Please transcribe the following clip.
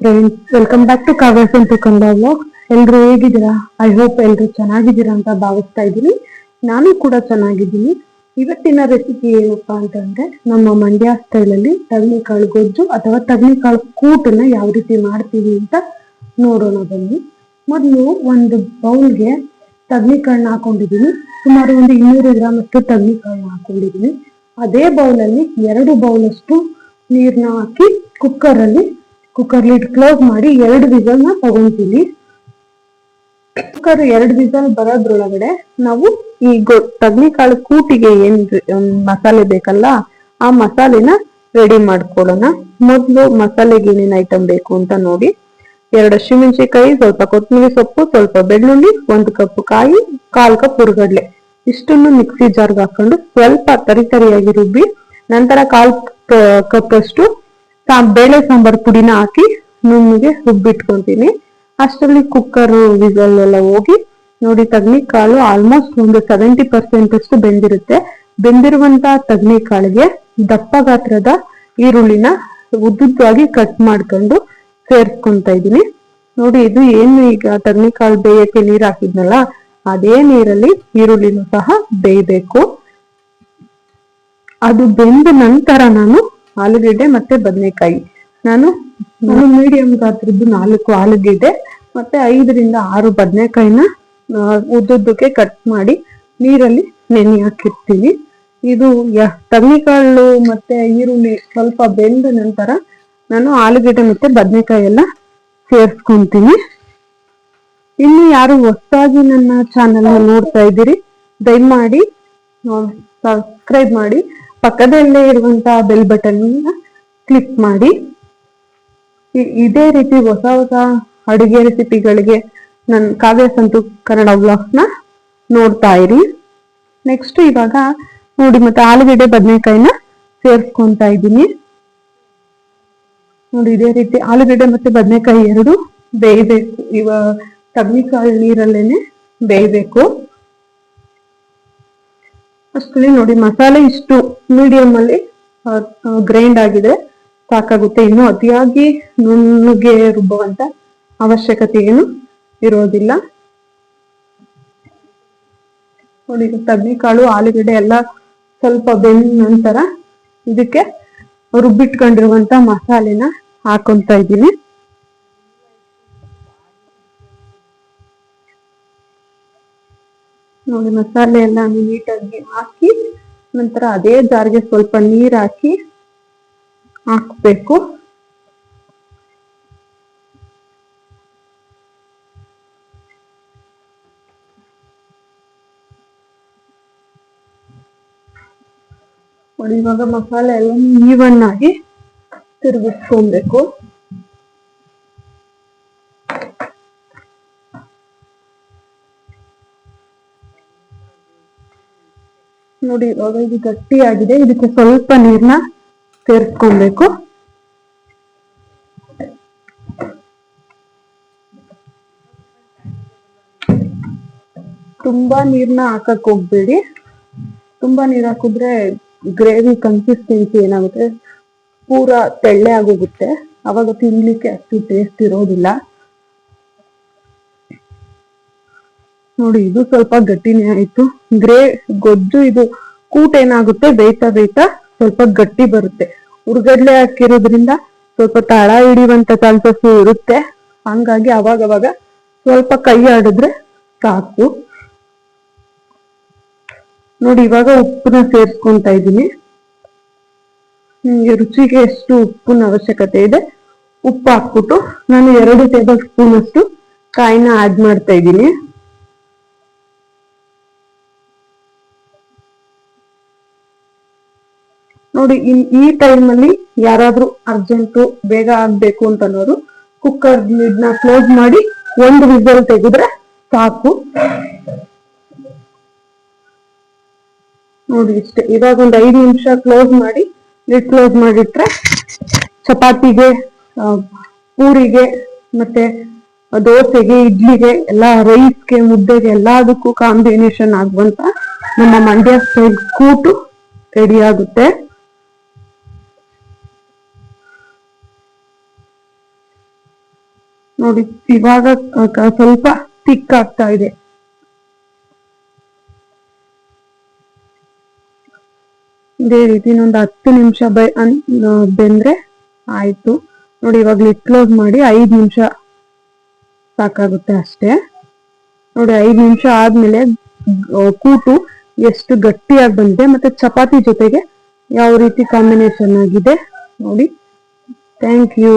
Friends, welcome back to Kavya's and Kannada vlog. ಎಲ್ರು ಹೇಗಿದ್ದೀರಾ? I hope ಎಲ್ರು ಚೆನ್ನಾಗಿದ್ದೀರಾ ಅಂತ ಭಾವಿಸ್ತಾ ಇದ್ದೀನಿ. ನಾನು ಕೂಡ ಚೆನ್ನಾಗಿದ್ದೀನಿ. ಇವತ್ತಿನ ರೆಸಿಪಿ ಏನಪ್ಪಾ ಅಂತಂದ್ರೆ, ನಮ್ಮ ಮಂಡ್ಯ ಸ್ಟೈಲ್ ಅಲ್ಲಿ ತಗಣಿಕಾಳು ಗೊಜ್ಜು ಅಥವಾ ತಗಣಿಕಾಳು ಕೂಟನ್ನ ಯಾವ ರೀತಿ ಮಾಡ್ತೀವಿ ಅಂತ ನೋಡೋಣ ಬನ್ನಿ. ಮೊದಲು ಒಂದು ಬೌಲ್ಗೆ ತಗಣಿಕಾಳನ್ನ ಹಾಕೊಂಡಿದ್ದೀನಿ. ಸುಮಾರು ಒಂದು 200 ಗ್ರಾಮ್ ಅಷ್ಟು ತಗಣಿಕಾಳನ್ನ ಹಾಕೊಂಡಿದ್ದೀನಿ. ಅದೇ ಬೌಲಲ್ಲಿ 2 ಬೌಲ್ ಅಷ್ಟು ನೀರ್ನ ಹಾಕಿ ಕುಕ್ಕರ್ ಲಿಡ್ ಕ್ಲೋಸ್ ಮಾಡಿ 2 ವಿಸಲ್ನ ತಗೊಂತೀವಿ. ಕುಕ್ಕರ್ 2 ವಿಸಲ್ ಬರೋದ್ರೊಳಗಡೆ ನಾವು ಈ ತಗಣಿಕಾಳು ಕೂಟಿಗೆ ಏನ್ ಮಸಾಲೆ ಬೇಕಲ್ಲ, ಆ ಮಸಾಲೆನ ರೆಡಿ ಮಾಡ್ಕೊಳ್ಳೋಣ. ಮೊದಲು ಮಸಾಲೆಗೆ ಏನೇನ್ ಐಟಮ್ ಬೇಕು ಅಂತ ನೋಡಿ. 2 ಹಸಿಮೆಣಸಿನಕಾಯಿ, ಸ್ವಲ್ಪ ಕೊತ್ತಂಬರಿ ಸೊಪ್ಪು, ಸ್ವಲ್ಪ ಬೆಳ್ಳುಳ್ಳಿ, 1 ಕಪ್ ಕಾಯಿ, 1/4 ಕಪ್ ಹುರ್ಗಡ್ಲೆ, ಇಷ್ಟನ್ನು ಮಿಕ್ಸಿ ಜಾರ್ಗೆ ಹಾಕೊಂಡು ಸ್ವಲ್ಪ ತರಿಯಾಗಿ ರುಬ್ಬಿ, ನಂತರ 1/4 ಕಪ್ ಅಷ್ಟು ಬೇಳೆ ಸಾಂಬಾರ್ ಪುಡಿನ ಹಾಕಿ ನುಣ್ಣಗೆ ರುಬ್ಬಿಟ್ಕೊಂತೀನಿ. ಅಷ್ಟರಲ್ಲಿ ಕುಕ್ಕರ್ ವಿಸಲ್ ಎಲ್ಲ ಹೋಗಿ ನೋಡಿ, ತಗಣಿಕಾಳು ಆಲ್ಮೋಸ್ಟ್ ಒಂದು 70% ಅಷ್ಟು ಬೆಂದಿರುತ್ತೆ. ಬೆಂದಿರುವಂತ ತಗಣಿಕಾಳಿಗೆ ದಪ್ಪ ಗಾತ್ರದ ಈರುಳ್ಳಿನ ಉದ್ದುದ್ದಾಗಿ ಕಟ್ ಮಾಡ್ಕೊಂಡು ಸೇರ್ಸ್ಕೊಂತ ಇದೀನಿ. ನೋಡಿ, ಇದು ಏನು ಈಗ ತಗಣಿಕಾಳು ಬೇಯಕ್ಕೆ ನೀರ್ ಹಾಕಿದ್ನಲ್ಲ, ಅದೇ ನೀರಲ್ಲಿ ಈರುಳ್ಳಿನೂ ಸಹ ಬೇಯಬೇಕು. ಅದು ಬೆಂದ ನಂತರ ನಾನು ಆಲೂಗೆಡ್ಡೆ ಮತ್ತೆ ಬದನೆಕಾಯಿ, ನಾನು ಮೀಡಿಯಂ ಗಾತ್ರದ್ದು 4 ಆಲೂಗೆಡ್ಡೆ ಮತ್ತೆ 5 ರಿಂದ 6 ಬದನೆಕಾಯಿನ ಉದ್ದುದ್ದಕ್ಕೆ ಕಟ್ ಮಾಡಿ ನೀರಲ್ಲಿ ನೆನೆ ಹಾಕಿರ್ತೀನಿ. ಇದು ತಗಣಿಕಾಳು ಮತ್ತೆ ಈರುಳ್ಳಿ ಸ್ವಲ್ಪ ಬೆಂದ ನಂತರ ನಾನು ಆಲೂಗೆಡ್ಡೆ ಮತ್ತೆ ಬದನೆಕಾಯಿ ಎಲ್ಲ ಸೇರ್ಸ್ಕೊಂತೀನಿ. ಇನ್ನು ಯಾರು ಹೊಸದಾಗಿ ನನ್ನ ಚಾನೆಲ್ ನೋಡ್ತಾ ಇದ್ದೀರಿ, ದಯಮಾಡಿ ಸಬ್ಸ್ಕ್ರೈಬ್ ಮಾಡಿ, ಪಕ್ಕದಲ್ಲೇ ಇರುವಂತಹ ಬೆಲ್ ಬಟನ್ ಕ್ಲಿಕ್ ಮಾಡಿ. ಇದೇ ರೀತಿ ಹೊಸ ಅಡುಗೆ ರೆಸಿಪಿಗಳಿಗೆ ನನ್ನ ಕಾವ್ಯಾಸ್ ಅಂಡ್ ಕನ್ನಡ ವ್ಲಾಗ್ಸ್ ನ ನೋಡ್ತಾ ಇರಿ. ನೆಕ್ಸ್ಟ್ ಇವಾಗ ನೋಡಿ, ಮತ್ತೆ ಆಲೂಗೆಡ್ಡೆ ಬದನೆಕಾಯಿನ ಸೇರ್ಸ್ಕೊಂತ ಇದ್ದೀನಿ. ನೋಡಿ, ಇದೇ ರೀತಿ ಆಲೂಗೆಡ್ಡೆ ಮತ್ತೆ ಬದನೆಕಾಯಿ 2 ಬೇಯಬೇಕು. ಇವಾಗ ತಗಣಿಕಾಳು ನೀರಲ್ಲೇನೆ ಬೇಯಬೇಕು. ಅಷ್ಟರಲ್ಲಿ ನೋಡಿ, ಮಸಾಲೆ ಇಷ್ಟು ಮೀಡಿಯಂ ಅಲ್ಲಿ ಗ್ರೈಂಡ್ ಆಗಿದೆ, ಸಾಕಾಗುತ್ತೆ. ಇನ್ನು ಅತಿಯಾಗಿ ನುಣ್ಣಗೆ ರುಬ್ಬುವಂತ ಅವಶ್ಯಕತೆ ಏನು ಇರೋದಿಲ್ಲ. ನೋಡಿ, ತಗಣಿಕಾಳು ಆಲೂಗಡ್ಡೆ ಎಲ್ಲ ಸ್ವಲ್ಪ ಬೆಂದ ನಂತರ ಇದಕ್ಕೆ ರುಬ್ಬಿಟ್ಕೊಂಡಿರುವಂತ ಮಸಾಲೆನ ಹಾಕೊಂತ ಇದ್ದೀನಿ. ನೋಡಿ, ಮಸಾಲೆ ಎಲ್ಲ ನೀಟಾಗಿ ಹಾಕಿ ನಂತರ ಅದೇ ಜಾರ್ಗೆ ಸ್ವಲ್ಪ ನೀರ್ ಹಾಕ್ಬೇಕು. ನೋಡಿ, ಇವಾಗ ಮಸಾಲೆ ಎಲ್ಲ ಈವನ್ ಆಗಿ ತಿರುಗಿಸ್ಕೊಬೇಕು. ನೋಡಿ, ಇವಾಗ ಇದು ಗಟ್ಟಿಯಾಗಿದೆ. ಇದಕ್ಕೆ ಸ್ವಲ್ಪ ನೀರ್ನ ಸೇರಿಸ್ಕೊಬೇಕು. ತುಂಬಾ ನೀರ್ನ ಹಾಕಕ್ ಹೋಗ್ಬೇಡಿ. ತುಂಬಾ ನೀರ್ ಹಾಕಿದ್ರೆ ಗ್ರೇವಿ ಕನ್ಸಿಸ್ಟೆನ್ಸಿ ಏನಾಗುತ್ತೆ, ಪೂರಾ ತೆಳ್ಳೆ ಆಗೋಗುತ್ತೆ. ಅವಾಗ ತಿನ್ಲಿಕ್ಕೆ ಅಷ್ಟು ಟೇಸ್ಟ್ ಇರೋದಿಲ್ಲ. ನೋಡಿ, ಇದು ಸ್ವಲ್ಪ ಗಟ್ಟಿನೇ ಆಯ್ತು. ಗೊಜ್ಜು ಇದು ಕೂಟ ಏನಾಗುತ್ತೆ, ಬೇಯ್ತಾ ಸ್ವಲ್ಪ ಗಟ್ಟಿ ಬರುತ್ತೆ. ಹುರ್ಗಡ್ಲೆ ಹಾಕಿರೋದ್ರಿಂದ ಸ್ವಲ್ಪ ತಳ ಹಿಡಿಯುವಂತ ಚಾನ್ಸಸ್ ಇರುತ್ತೆ. ಹಂಗಾಗಿ ಅವಾಗ ಸ್ವಲ್ಪ ಕೈ ಆಡಿದ್ರೆ ಸಾಕು. ನೋಡಿ, ಇವಾಗ ಉಪ್ಪನ್ನ ಸೇರಿಸ್ಕೊಂತ ಇದ್ದೀನಿ. ನಿಮ್ಗೆ ರುಚಿಗೆ ಎಷ್ಟು ಉಪ್ಪಿನ ಅವಶ್ಯಕತೆ ಇದೆ ಉಪ್ಪು ಹಾಕ್ಬಿಟ್ಟು ನಾನು 2 ಟೇಬಲ್ ಸ್ಪೂನ್ ಅಷ್ಟು ಕಾಯಿನ ಆಡ್ ಮಾಡ್ತಾ ಇದ್ದೀನಿ. ನೋಡಿ, ಈ ಟೈಮಲ್ಲಿ ಯಾರಾದ್ರೂ ಅರ್ಜೆಂಟು ಬೇಗ ಆಗ್ಬೇಕು ಅಂತ ಅನ್ನೋರು ಕುಕ್ಕರ್ ಲಿಡ್ನ ಕ್ಲೋಸ್ ಮಾಡಿ 1 ವಿಸಲ್ ತೆಗೆದ್ರೆ ಸಾಕು. ನೋಡಿ, ಇಷ್ಟೇ. ಇವಾಗ ಒಂದು 5 ನಿಮಿಷ ಲಿಡ್ ಕ್ಲೋಸ್ ಮಾಡಿಟ್ರೆ ಚಪಾತಿಗೆ, ಪೂರಿಗೆ, ಮತ್ತೆ ದೋಸೆಗೆ, ಇಡ್ಲಿಗೆ ಎಲ್ಲ, ರೈಸ್ಗೆ, ಮುದ್ದೆಗೆ ಎಲ್ಲದಕ್ಕೂ ಕಾಂಬಿನೇಷನ್ ಆಗುವಂತ ನಮ್ಮ ಮಂಡ್ಯ ಸ್ಟೈಲ್ ಕೂಟು ರೆಡಿ ಆಗುತ್ತೆ. ನೋಡಿ ಇವಾಗ ಸ್ವಲ್ಪ ತಿಕ್ ಆಗ್ತಾ ಇದೆ. ಇದೇ ರೀತಿ ಇನ್ನೊಂದು 10 ನಿಮಿಷ ಬೆಂದ್ರೆ ಆಯ್ತು. ನೋಡಿ ಇವಾಗ ಲಿಡ್ ಕ್ಲೋಸ್ ಮಾಡಿ 5 ನಿಮಿಷ ಸಾಕಾಗುತ್ತೆ ಅಷ್ಟೇ. ನೋಡಿ 5 ನಿಮಿಷ ಆದ್ಮೇಲೆ ಕೂಟು ಎಷ್ಟು ಗಟ್ಟಿಯಾಗಿ ಬಂದಿದೆ, ಮತ್ತೆ ಚಪಾತಿ ಜೊತೆಗೆ ಯಾವ ರೀತಿ ಕಾಂಬಿನೇಷನ್ ಆಗಿದೆ ನೋಡಿ. Thank you.